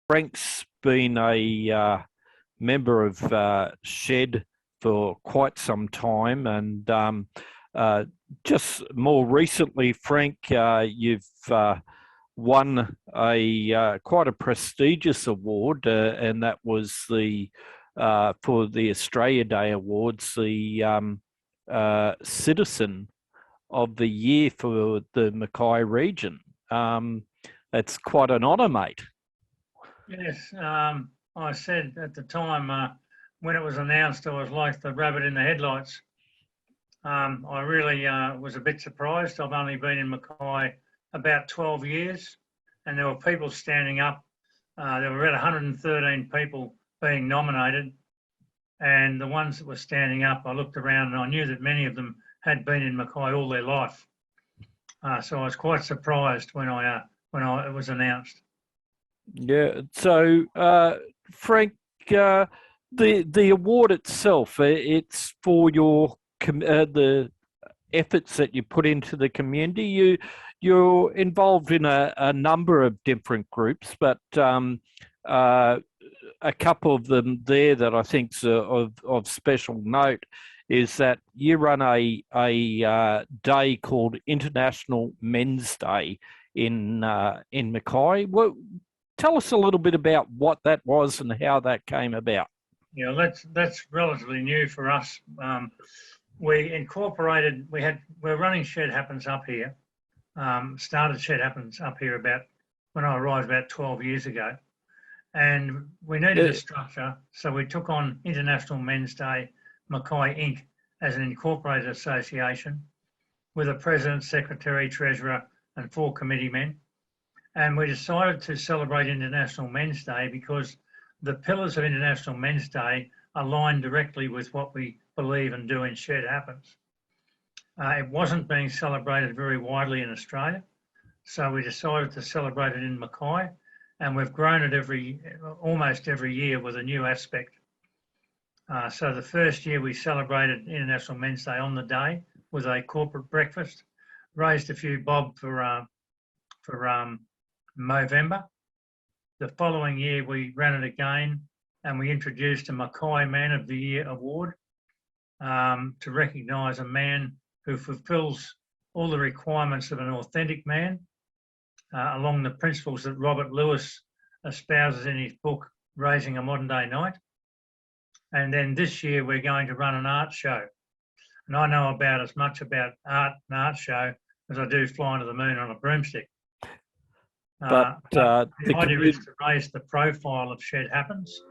Frank's been a member of Shed for quite some time, and just more recently, Frank, you've won a quite a prestigious award, and that was the for the Australia Day Awards, the Citizen of the Year for the Mackay region. That's quite an honour, mate. Yes, I said at the time when it was announced, I was like the rabbit in the headlights. I really was a bit surprised. I've only been in Mackay about 12 years, and there were people standing up. There were about 113 people being nominated, and the ones that were standing up, I looked around and I knew that many of them had been in Mackay all their life. So I was quite surprised when it was announced. Yeah. So, Frank, the award itself, it's for your the efforts that you put into the community. You're involved in a number of different groups, but a couple of them there that I think's of special note is that you run a day called International Men's Day in Mackay. Tell us a little bit about what that was and how that came about. Yeah, that's relatively new for us. We incorporated. We're running Shed Happens up here. Started Shed Happens up here about when I arrived about 12 years ago, and we needed a structure, so we took on International Men's Day Mackay Inc. as an incorporated association with a president, secretary, treasurer, and 4 committee men. And we decided to celebrate International Men's Day because the pillars of International Men's Day align directly with what we believe and do in Shed Happens. It wasn't being celebrated very widely in Australia, so we decided to celebrate it in Mackay, and we've grown it almost every year with a new aspect. So the first year we celebrated International Men's Day on the day with a corporate breakfast, raised a few bob for Movember. The following year we ran it again, and we introduced a Mackay Man of the Year award to recognise a man who fulfills all the requirements of an authentic man along the principles that Robert Lewis espouses in his book Raising a Modern Day Knight. And then this year we're going to run an art show, and I know about as much about an art show as I do flying to the moon on a broomstick. But the idea is to raise the profile of Shed Happens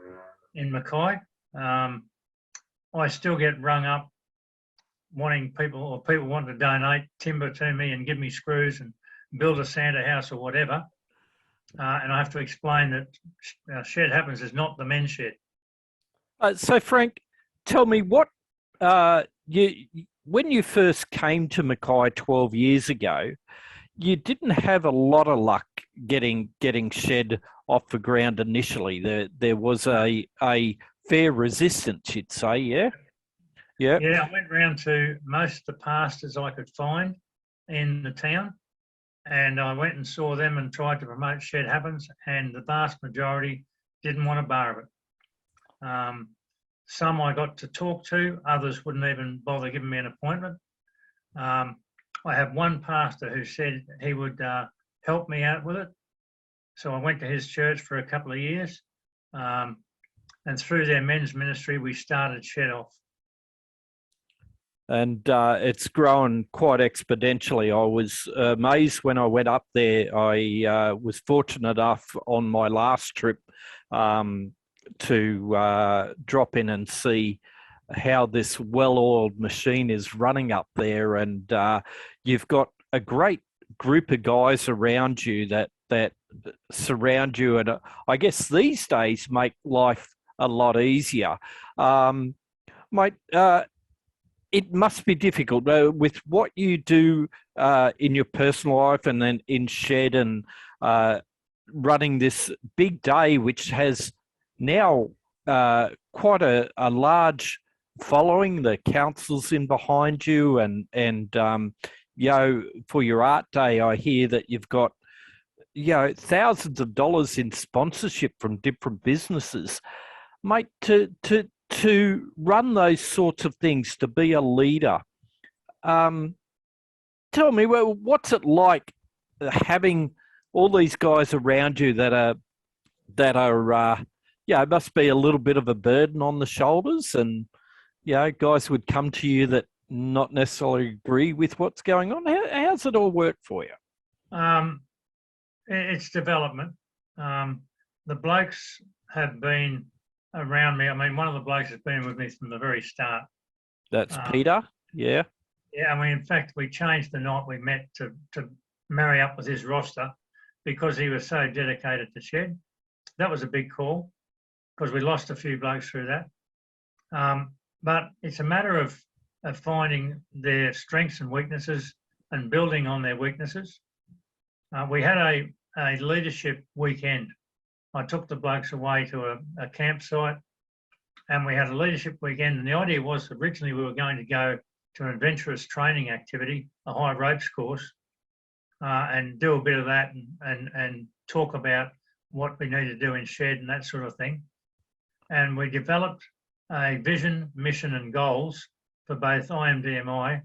in Mackay. I still get rung up wanting people wanting to donate timber to me and give me screws and build a Santa house or whatever. And I have to explain that Shed Happens is not the men's shed. So Frank, tell me what when you first came to Mackay 12 years ago, you didn't have a lot of luck getting Shed off the ground initially. There was a fair resistance, you'd say, yeah? Yeah. Yeah, I went round to most of the pastors I could find in the town, and I went and saw them and tried to promote Shed Happens, and the vast majority didn't want a bar of it. Some I got to talk to, others wouldn't even bother giving me an appointment. I have one pastor who said he would help me out with it. So I went to his church for a couple of years, and through their men's ministry, we started Shed Off. And it's grown quite exponentially. I was amazed when I went up there. I was fortunate enough on my last trip to drop in and see how this well-oiled machine is running up there, and you've got a great group of guys around you that surround you, and I guess these days make life a lot easier. Mate, it must be difficult with what you do in your personal life and then in Shed and running this big day, which has now quite a large following. The council's in behind you, and you know, for your art day, I hear that you've got thousands of dollars in sponsorship from different businesses, mate. To run those sorts of things, to be a leader. Tell me, well, what's it like having all these guys around you that are it must be a little bit of a burden on the shoulders, and guys would come to you that not necessarily agree with what's going on. How's it all work for you? It's development. The blokes have been around me. I mean, one of the blokes has been with me from the very start. That's Peter, yeah. Yeah, I mean, in fact, we changed the night we met to marry up with his roster because he was so dedicated to shed. That was a big call because we lost a few blokes through that. But it's a matter of finding their strengths and weaknesses and building on their weaknesses. We had a leadership weekend. I took the blokes away to a campsite and we had a leadership weekend. And the idea was originally we were going to go to an adventurous training activity, a high ropes course, and do a bit of that and talk about what we need to do in shed and that sort of thing. And we developed a vision, mission and goals for both IMDMI,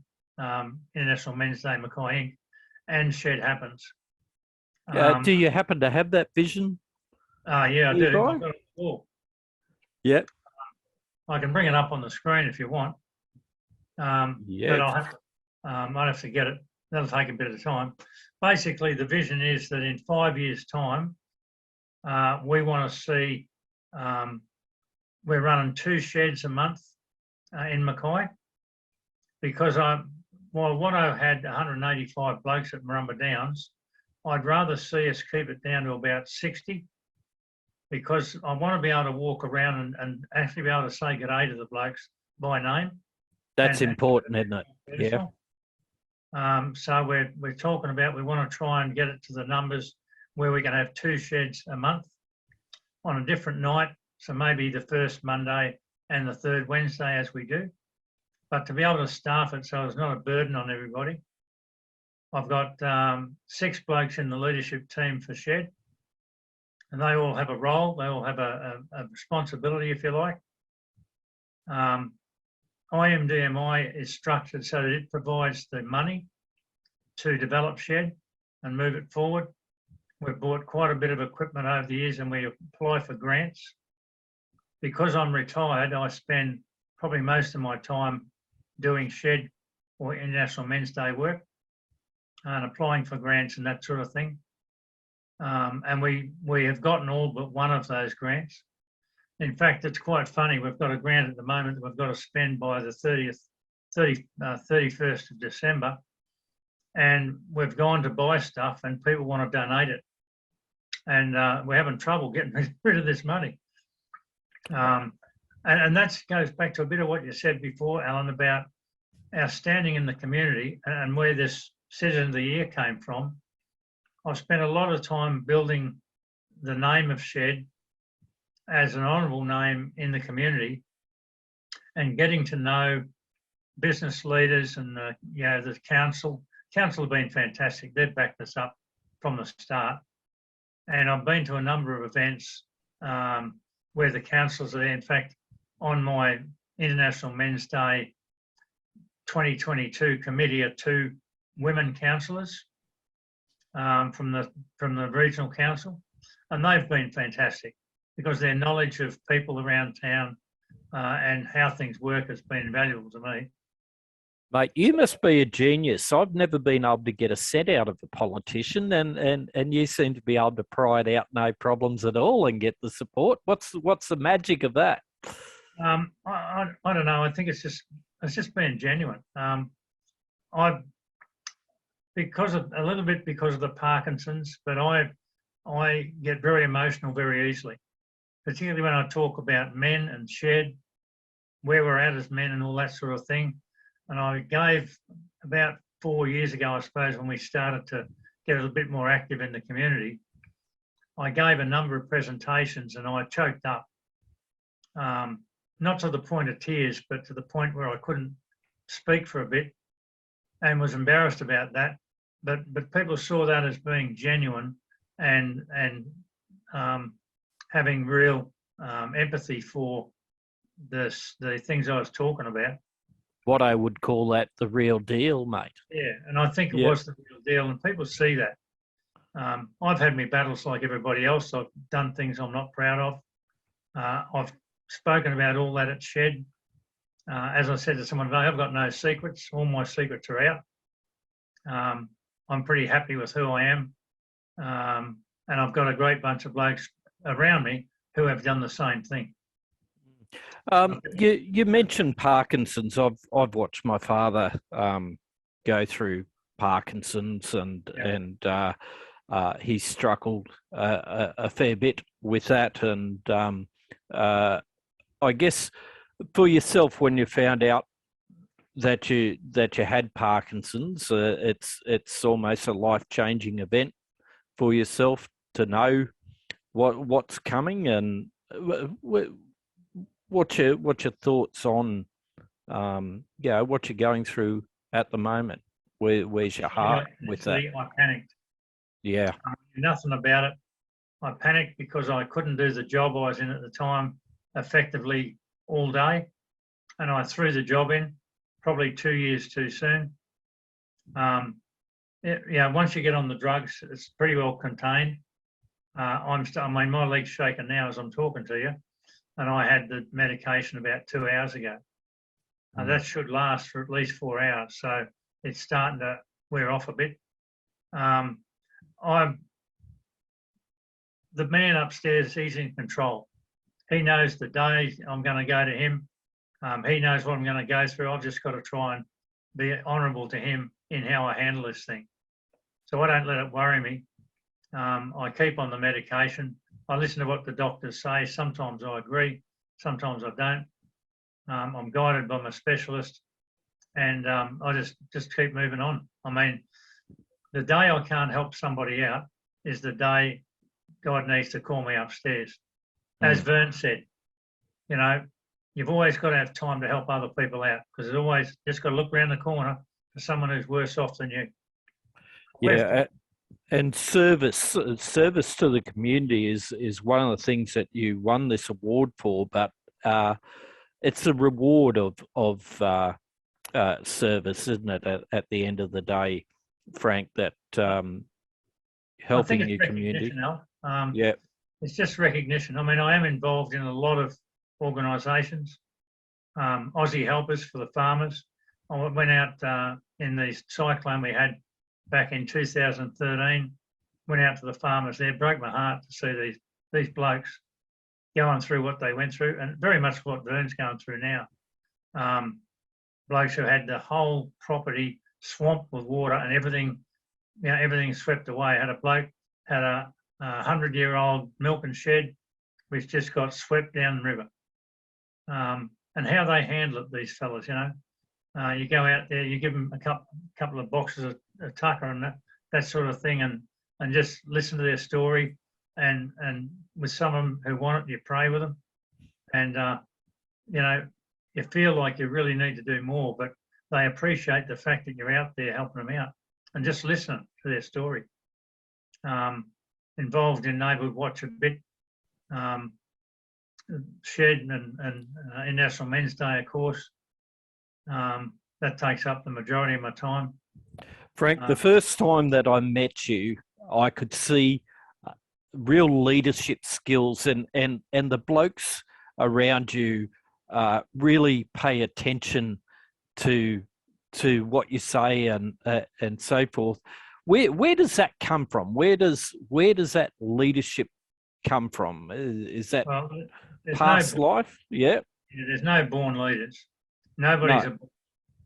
International Men's Day Mackay Inc. and Shed Happens. Do you happen to have that vision? Yeah, I do. I've got it on the wall. Yep. I can bring it up on the screen if you want. But I'll have to get it. That'll take a bit of time. Basically, the vision is that in 5 years' time, we want to see we're running 2 sheds a month in Mackay because what I had 185 blokes at Marumba Downs, I'd rather see us keep it down to about 60 because I want to be able to walk around and actually be able to say good day to the blokes by name. That's important, isn't it? Yeah. So we're talking about we want to try and get it to the numbers where we can have 2 sheds a month on a different night. So maybe the first Monday and the third Wednesday as we do. But to be able to staff it so it's not a burden on everybody. I've got 6 blokes in the leadership team for shed and they all have a role. They all have a responsibility, if you like. IMDMI is structured so that it provides the money to develop shed and move it forward. We've bought quite a bit of equipment over the years and we apply for grants. Because I'm retired, I spend probably most of my time doing shed or International Men's Day work and applying for grants and that sort of thing. And we have gotten all but one of those grants. In fact, it's quite funny. We've got a grant at the moment that we've got to spend by the 31st of December. And we've gone to buy stuff and people want to donate it. And we're having trouble getting rid of this money. And that goes back to a bit of what you said before, Alan, about our standing in the community and where this Citizen of the Year came from. I've spent a lot of time building the name of Shed as an honourable name in the community and getting to know business leaders and the council. Council have been fantastic. They've backed us up from the start. And I've been to a number of events where the councils are there. In fact, on my International Men's Day 2022 committee are 2 women councillors from the regional council, and they've been fantastic because their knowledge of people around town and how things work has been invaluable to me. Mate, you must be a genius. I've never been able to get a cent out of a politician, and you seem to be able to pry it out no problems at all and get the support. What's the magic of that? I don't know. I think it's just being genuine. Because of the Parkinson's, but I get very emotional very easily, particularly when I talk about men and shed, where we're at as men and all that sort of thing. And I gave about 4 years ago, I suppose, when we started to get a little bit more active in the community, I gave a number of presentations and I choked up, not to the point of tears, but to the point where I couldn't speak for a bit and was embarrassed about that. But people saw that as being genuine and having real empathy for the things I was talking about. What I would call that the real deal, mate. Yeah, and I think it Yep. was the real deal, and people see that. I've had my battles like everybody else. I've done things I'm not proud of. I've spoken about all that at Shed. As I said to someone today, I've got no secrets. All my secrets are out. I'm pretty happy with who I am. And I've got a great bunch of blokes around me who have done the same thing. You mentioned Parkinson's. I've watched my father go through Parkinson's, and he struggled a fair bit with that. And I guess for yourself, when you found out that you had Parkinson's, it's almost a life-changing event for yourself to know what's coming. And what's your thoughts on what you're going through at the moment? Where's your heart with that? I panicked. Yeah. Nothing about it. I panicked because I couldn't do the job I was in at the time effectively all day, and I threw the job in probably 2 years too soon. Once you get on the drugs, it's pretty well contained. My leg's shaking now as I'm talking to you, and I had the medication about 2 hours ago. That should last for at least 4 hours, so it's starting to wear off a bit. The man upstairs, he's in control. He knows the day I'm going to go to him. He knows what I'm going to go through. I've just got to try and be honourable to him in how I handle this thing. So I don't let it worry me. I keep on the medication. I listen to what the doctors say. Sometimes I agree, sometimes I don't. I'm guided by my specialist, and I just keep moving on. I mean, the day I can't help somebody out is the day God needs to call me upstairs. As Vern said, you've always got to have time to help other people out, because there's always just got to look around the corner for someone who's worse off than you. Yeah, and service to the community is one of the things that you won this award for, but it's a reward of service, isn't it? At the end of the day, Frank, that helping your community. Yeah, it's just recognition. I mean, I am involved in a lot of organisations. Aussie Helpers for the farmers. I went out in the cyclone we had back in 2013. Went out to the farmers there. Broke my heart to see these blokes going through what they went through, and very much what Vern's going through now. Blokes who had the whole property swamped with water and everything swept away. Had a bloke had a 100-year-old milking shed which just got swept down the river. And how they handle it, these fellas, you go out there, you give them a couple of boxes of tucker and that sort of thing, and just listen to their story. And with some of them who want it, you pray with them, and you feel like you really need to do more, but they appreciate the fact that you're out there helping them out and just listening to their story. Involved in Neighbourhood Watch a bit, Shed and International Men's Day, of course. That takes up the majority of my time. Frank, the first time that I met you, I could see real leadership skills, and the blokes around you really pay attention to what you say and so forth. Where does that come from? Where does that leadership come from? Is that past life? Yeah. There's no born leaders. Nobody's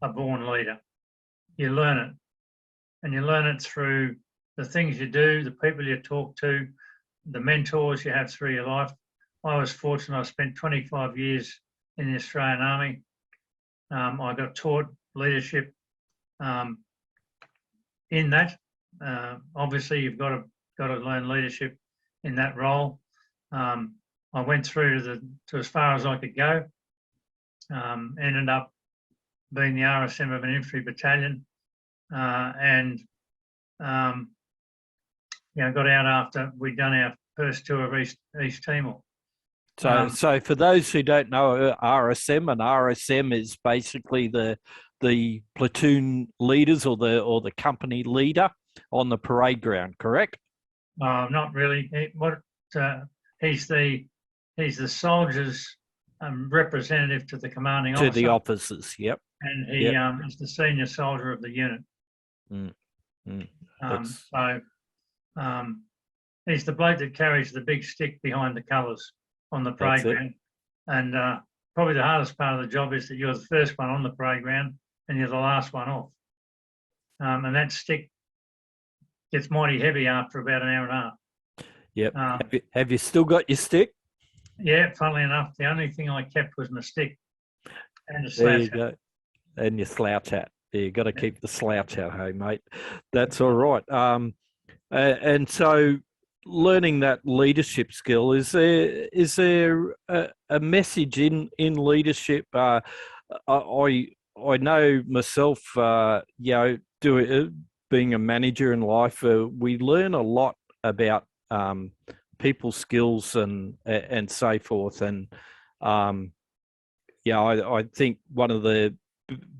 a born leader. You learn it, and you learn it through the things you do, the people you talk to, the mentors you have through your life. I was fortunate. I spent 25 years in the Australian Army. I got taught leadership in that. Obviously, you've got to learn leadership in that role. I went through to as far as I could go. Ended up being the RSM of an infantry battalion, and got out after we'd done our first tour of East Timor. So for those who don't know RSM, and RSM is basically the platoon leaders or the company leader on the parade ground, correct? Not really. He's the soldiers' representative to the commanding officer. To the officers, yep. And he is the senior soldier of the unit. He's the bloke that carries the big stick behind the colours on the parade ground. And probably the hardest part of the job is that you're the first one on the parade ground and you're the last one off. And that stick gets mighty heavy after about an hour and a half. Yep. Have you still got your stick? Yeah, funnily enough, the only thing I kept was my stick and a slouch There you go. And your slouch hat. You got to keep the slouch hat, hey, mate. That's all right. And so learning that leadership skill, is there a message in leadership? I know myself, being a manager in life, we learn a lot about people skills and so forth. And I think one of the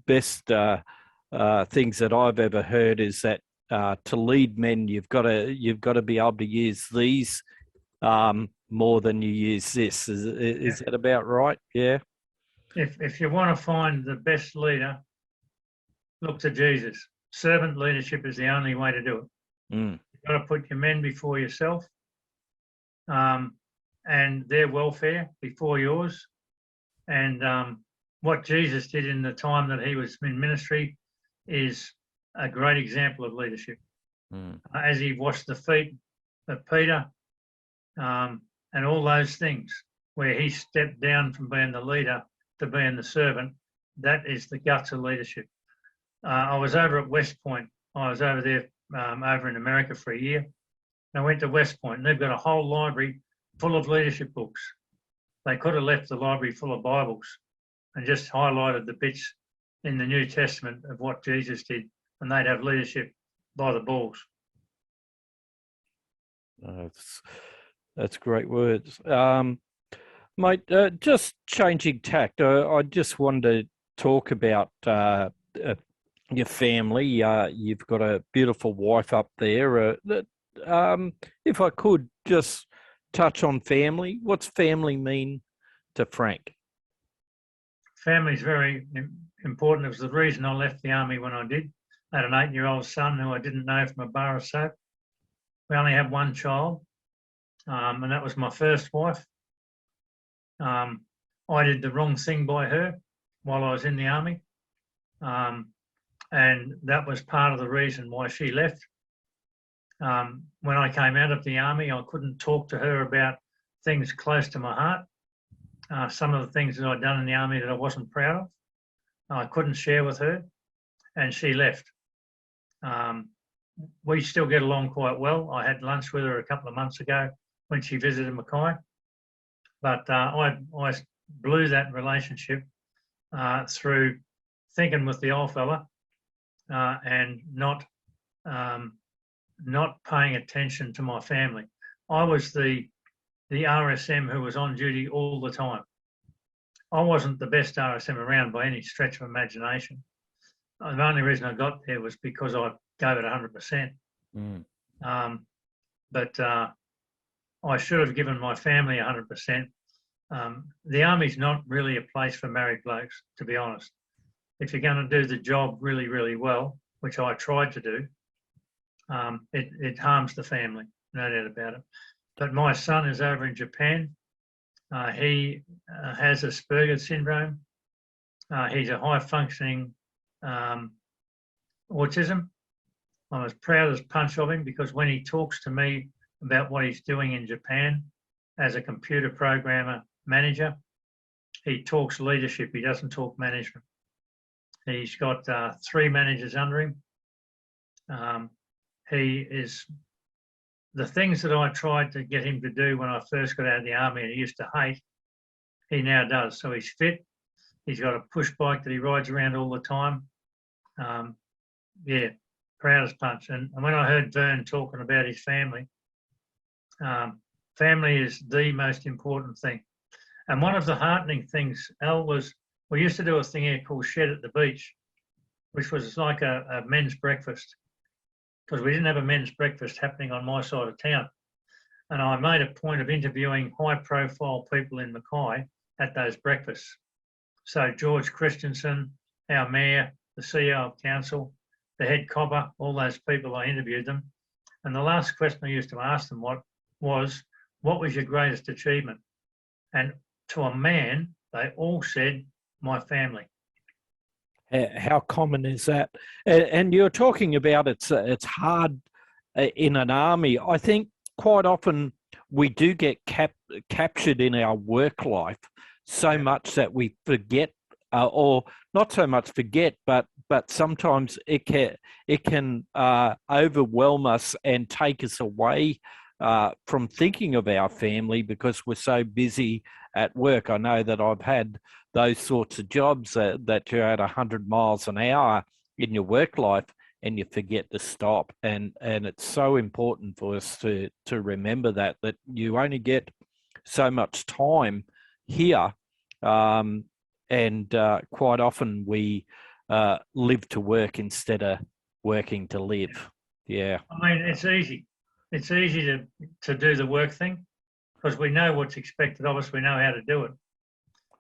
best things that I've ever heard is that to lead men, you've got to be able to use these more than you use this. Is that about right? Yeah. If you want to find the best leader, look to Jesus. Servant leadership is the only way to do it. You've got to put your men before yourself, and their welfare before yours. And what Jesus did in the time that he was in ministry is a great example of leadership. As he washed the feet of Peter and all those things, where he stepped down from being the leader to being the servant, that is the guts of leadership. I was over at West Point. I was over there over in America for a year. I went to West Point, and they've got a whole library full of leadership books. They could have left the library full of Bibles and just highlighted the bits in the New Testament of what Jesus did, and they'd have leadership by the balls. That's great words. Mate, just changing tact, I just wanted to talk about your family. You've got a beautiful wife up there. If I could just touch on family, what's family mean to Frank? Family is very important. It was the reason I left the army when I did. I had an 8-year-old son who I didn't know from a bar of soap. We only had one child, and that was my first wife. I did the wrong thing by her while I was in the army, and that was part of the reason why she left. When I came out of the army, I couldn't talk to her about things close to my heart. Some of the things that I'd done in the army that I wasn't proud of, I couldn't share with her, and she left. We still get along quite well. I had lunch with her a couple of months ago when she visited Mackay, but I blew that relationship through thinking with the old fella and not paying attention to my family. I was the RSM who was on duty all the time. I wasn't the best RSM around by any stretch of imagination. The only reason I got there was because I gave it 100%. But I should have given my family 100%. The army's not really a place for married blokes, to be honest. If you're going to do the job really, really well, which I tried to do, it harms the family, no doubt about it. But my son is over in Japan. He has Asperger's syndrome. He's a high-functioning autism. I'm as proud as punch of him because when he talks to me about what he's doing in Japan as a computer programmer manager, he talks leadership. He doesn't talk management. He's got 3 managers under him. He is the things that I tried to get him to do when I first got out of the army and he used to hate, he now does. So he's fit. He's got a push bike that he rides around all the time. proudest punch. And when I heard Vern talking about his family, family is the most important thing. And one of the heartening things, Al, was we used to do a thing here called Shed at the Beach, which was like a men's breakfast, because we didn't have a men's breakfast happening on my side of town. And I made a point of interviewing high-profile people in Mackay at those breakfasts. So George Christensen, our mayor, the CEO of council, the head copper, all those people, I interviewed them. And the last question I used to ask them what was your greatest achievement? And to a man, they all said, my family. How common is that? And you're talking about it's hard in an army. I think quite often we do get captured in our work life so much that we forget, or not so much forget, but sometimes it can overwhelm us and take us away from thinking of our family because we're so busy at work. I know that I've had those sorts of jobs that you're at 100 miles an hour in your work life and you forget to stop. And it's so important for us to remember that you only get so much time here. And quite often we live to work instead of working to live. Yeah. I mean, it's easy. It's easy to do the work thing because we know what's expected of us. We know how to do it.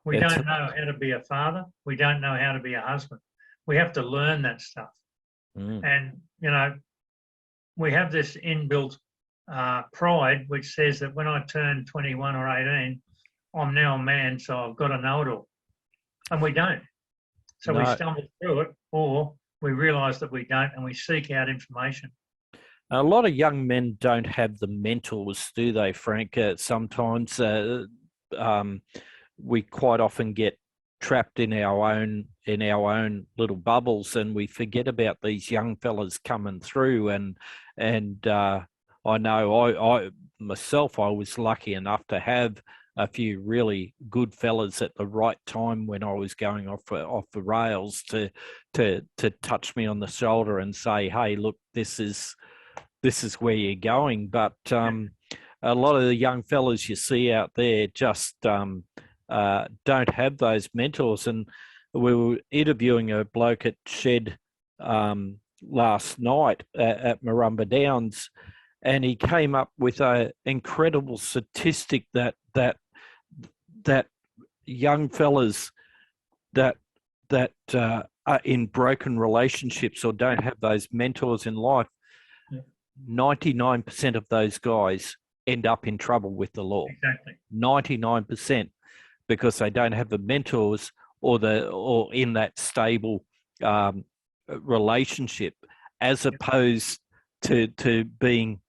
We don't know how to be a father. We don't know how to be a husband. We have to learn that stuff. And, you know, we have this inbuilt pride which says that when I turn 21 or 18, I'm now a man, so I've got to know it all. And we don't. So we stumble through it, or we realise that we don't, and we seek out information. A lot of young men don't have the mentors, do they, Frank? Sometimes we quite often get trapped in our own little bubbles, and we forget about these young fellas coming through. And I know I myself, I was lucky enough to have a few really good fellas at the right time when I was going off the rails to touch me on the shoulder and say, "Hey, look, this is where you're going." But a lot of the young fellas you see out there just don't have those mentors. And we were interviewing a bloke at Shed last night at Marumba Downs, and he came up with an incredible statistic that young fellas that are in broken relationships or don't have those mentors in life, 99% of those guys end up in trouble with the law. Exactly. 99%, because they don't have the mentors or in that stable relationship, as opposed to being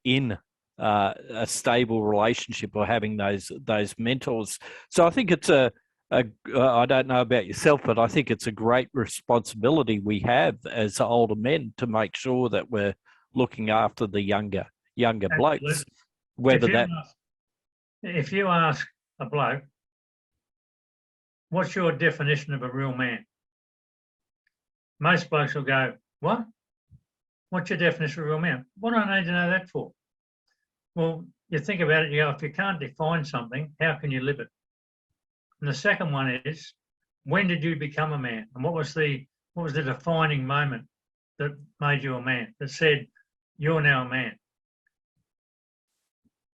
in a stable relationship or having those mentors. So I think it's I don't know about yourself, but I think it's a great responsibility we have as older men to make sure that we're looking after the younger blokes. If you ask a bloke, what's your definition of a real man? Most blokes will go, what? What's your definition of a real man? What do I need to know that for? Well, you think about it, you go, if you can't define something, how can you live it? And the second one is, when did you become a man? And what was the defining moment that made you a man, that said, you're now a man?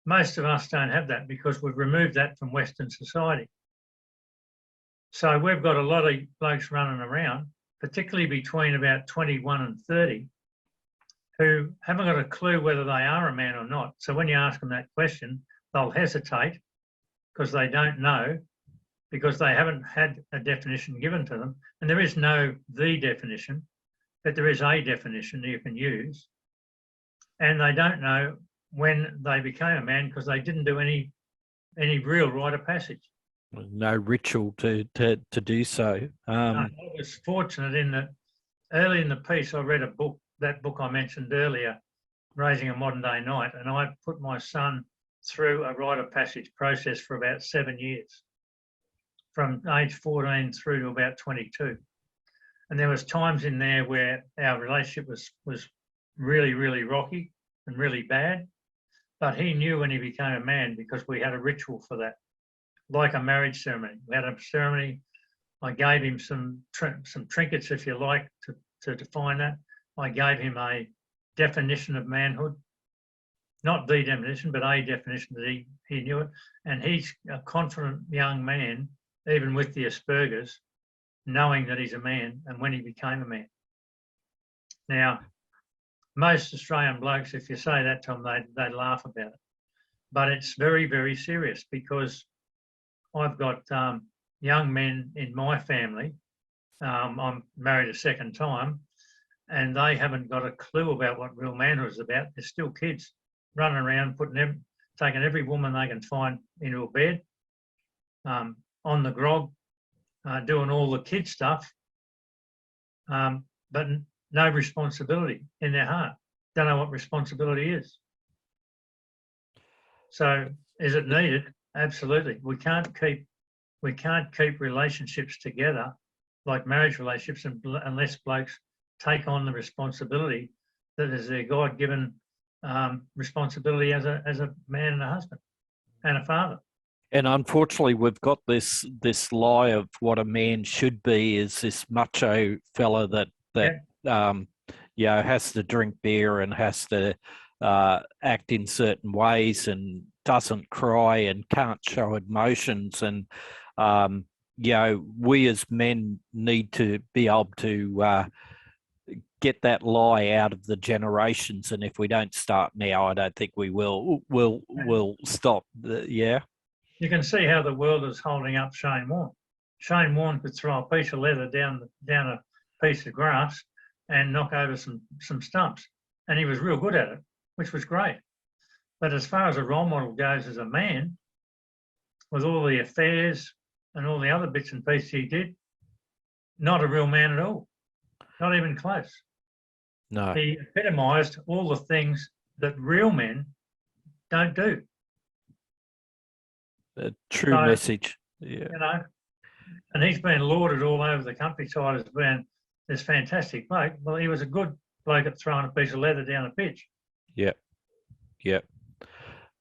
Most of us don't have that because we've removed that from Western society. So we've got a lot of blokes running around, particularly between about 21 and 30, who haven't got a clue whether they are a man or not. So when you ask them that question, they'll hesitate because they don't know, because they haven't had a definition given to them. And there is no the definition, but there is a definition that you can use. And they don't know when they became a man because they didn't do any real rite of passage. No ritual to do so. I was fortunate in that early in the piece I read a book, that book I mentioned earlier, Raising a Modern Day Knight, and I put my son through a rite of passage process for about 7 years, from age 14 through to about 22. And there was times in there where our relationship was really, really rocky and really bad. But he knew when he became a man, because we had a ritual for that, like a marriage ceremony. We had a ceremony. I gave him some trinkets, if you like, to define that. I gave him a definition of manhood, not the definition, but a definition that he knew it. And he's a confident young man, even with the Asperger's, knowing that he's a man and when he became a man. Now, most Australian blokes, if you say that to them, they laugh about it. But it's very, very serious, because I've got young men in my family. I'm married a second time, and they haven't got a clue about what real manhood is about. They're still kids running around, taking every woman they can find into a bed, on the grog, doing all the kid stuff, but no responsibility in their heart. Don't know what responsibility is. So, is it needed? Absolutely. We can't keep relationships together like marriage relationships unless blokes take on the responsibility that is their God-given responsibility as a man and a husband and a father. And unfortunately, we've got this lie of what a man should be, is this macho fella that has to drink beer and has to act in certain ways and doesn't cry and can't show emotions. And we as men need to be able to get that lie out of the generations. And if we don't start now, I don't think we will. We'll stop. You can see how the world is holding up Shane Warne. Shane Warne could throw a piece of leather down a piece of grass and knock over some stumps, and he was real good at it, which was great. But as far as a role model goes as a man, with all the affairs and all the other bits and pieces he did, not a real man at all, not even close. No. He epitomised all the things that real men don't do. A true message. Yeah. And he's been lauded all over the countryside as being this fantastic bloke. Well, he was a good bloke at throwing a piece of leather down a pitch. Yeah.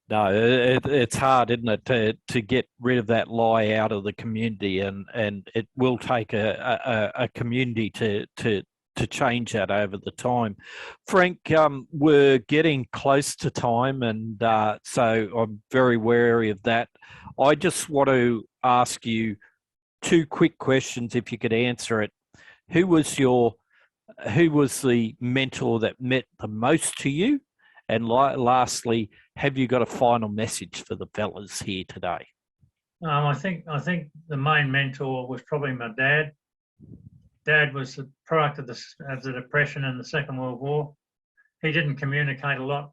No, it's hard, isn't it, to get rid of that lie out of the community, and it will take a community to change that over the time. Frank, we're getting close to time, and so I'm very wary of that. I just want to ask you two quick questions, if you could answer it. Who was the mentor that meant the most to you? And lastly, have you got a final message for the fellas here today? I think the main mentor was probably my dad. Dad was the product of the Depression and the Second World War. He didn't communicate a lot,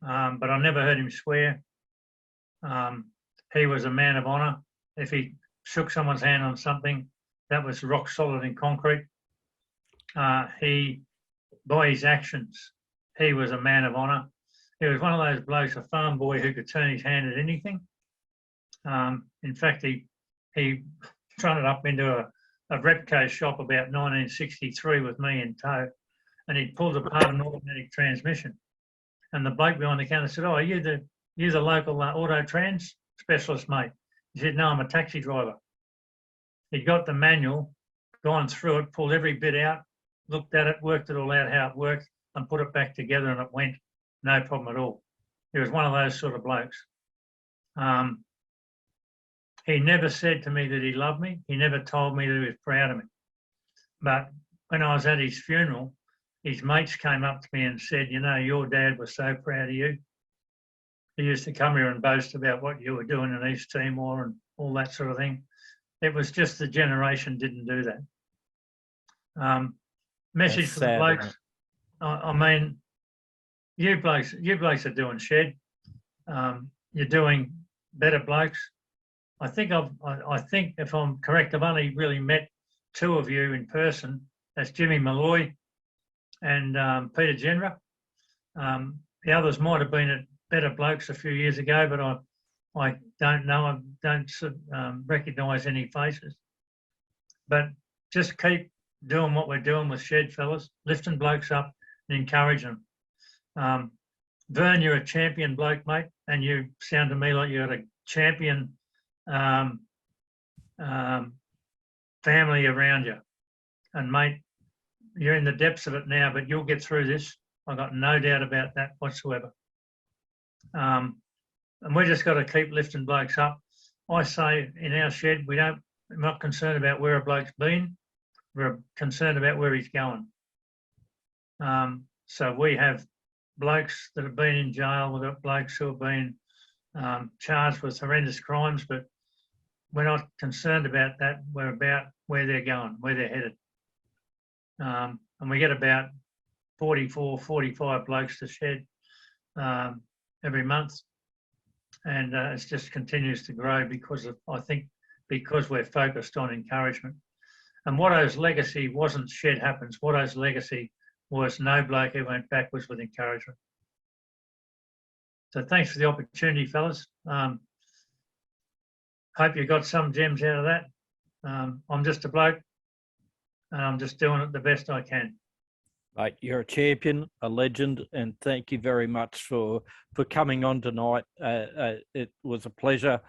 but I never heard him swear. He was a man of honour. If he shook someone's hand on something, that was rock solid in concrete. By his actions, he was a man of honour. He was one of those blokes, a farm boy who could turn his hand at anything. In fact, he trotted up into a Repco shop about 1963 with me in tow, and he pulled apart an automatic transmission. And the bloke behind the counter said, "Oh, are you the local auto trans specialist, mate?" He said, "No, I'm a taxi driver." He got the manual, gone through it, pulled every bit out, looked at it, worked it all out how it worked, and put it back together, and it went no problem at all. He was one of those sort of blokes. He never said to me that he loved me. He never told me that he was proud of me. But when I was at his funeral, his mates came up to me and said, "Your dad was so proud of you. He used to come here and boast about what you were doing in East Timor and all that sort of thing." It was just the generation didn't do that. Message for the blokes. I mean, you blokes are doing shed. You're doing better, blokes. I think if I'm correct, I've only really met two of you in person. That's Jimmy Malloy and Peter Gendra. The others might have been at Better Blokes a few years ago, but I don't know. I don't recognise any faces. But just keep doing what we're doing with Shed, fellas, lifting blokes up and encouraging them. Vern, you're a champion bloke, mate, and you sound to me like you're a champion family around you. And mate, you're in the depths of it now, but you'll get through this. I've got no doubt about that whatsoever. And we just got to keep lifting blokes up. I say in our shed, we're not concerned about where a bloke's been. We're concerned about where he's going. So we have blokes that have been in jail. We've got blokes who have been charged with horrendous crimes, but we're not concerned about that. We're about where they're going, where they're headed. And we get about 44, 45 blokes to shed every month. And it just continues to grow because we're focused on encouragement. And Watto's legacy wasn't Shed Happens. Watto's legacy was no bloke who went backwards with encouragement. So thanks for the opportunity, fellas. Hope you got some gems out of that. I'm just a bloke and I'm just doing it the best I can. Mate, you're a champion, a legend, and thank you very much for coming on tonight. It was a pleasure.